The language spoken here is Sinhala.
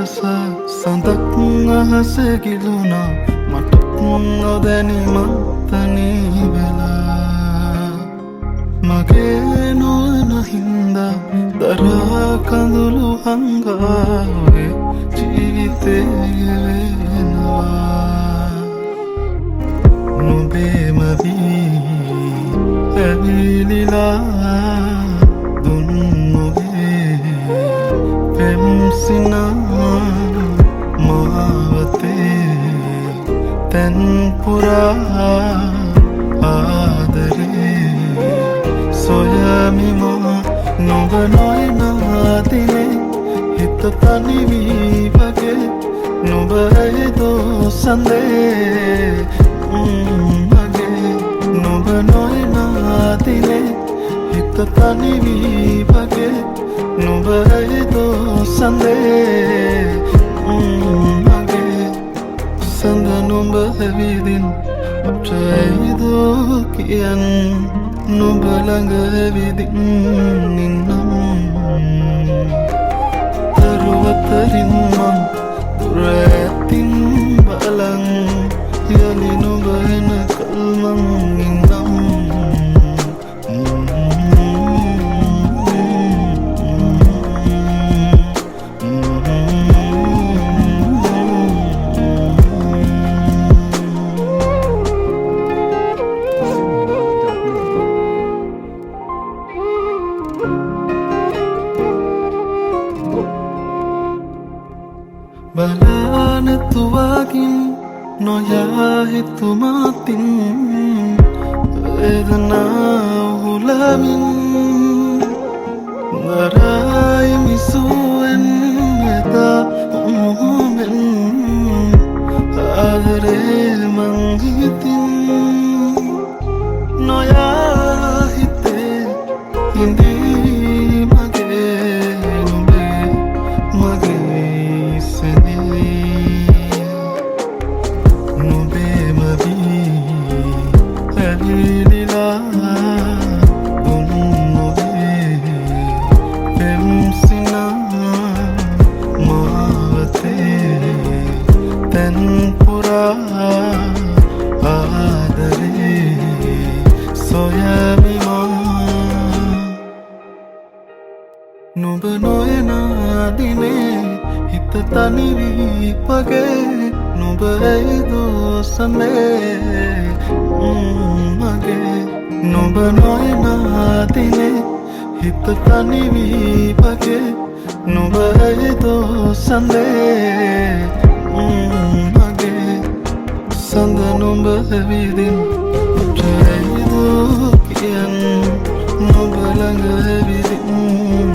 රස සඳක් අහස ගිලුණා මට නොදැනිමත් තනි වෙලා මගේ නොවන හින්දා දරා කඳුළු හංගාවේ ජීවිතේ වෙනවා නුඹේම වී ඇවිලිලා දුන්නොගේ පෙම්සිනා මාවතේ තැන්පුරා ආදරේ සොයමිමා නොබ නොයනාතිනේ හිත තනිවී වගේ නොබයදෝ සඳේ මගේ නොබ නොයනාතිනේ හිත තනිවී වගේ නොබයදෝ සඳේ මගේ සඳ නොඹ ඇවිදින් අප්‍රයිදෝ කියන් නොඹ ළඟ ඇවිදින් නින්නම් දරුවතරින් මං දුර ඇතින් බලන් යලි නොඹ එනකල් මං ඉන්නම් බලනතුවාකින් නොයා හිතුමාතින් වේදනාව හුලමින් ගරායි මිසුවෙන් එදා උමුමෙන් ආදරේ මං හිතින් නොයා හිතේ හිඳී මගේ නුඹේ මගේ නුඹ නොයනාදිනේ හිත තනිවී වගේ නුඹ ඇයිදෝ සඳේ මගේ නුඹ නොයනාදිනේ හිත තනිවී වගේ නුඹ ඇයිදෝ සඳේ මගේ සඳ නුඹ ඇවිදින් අප්‍රයිදෝ කියන් නොඹ ළඟ ඇවිදින්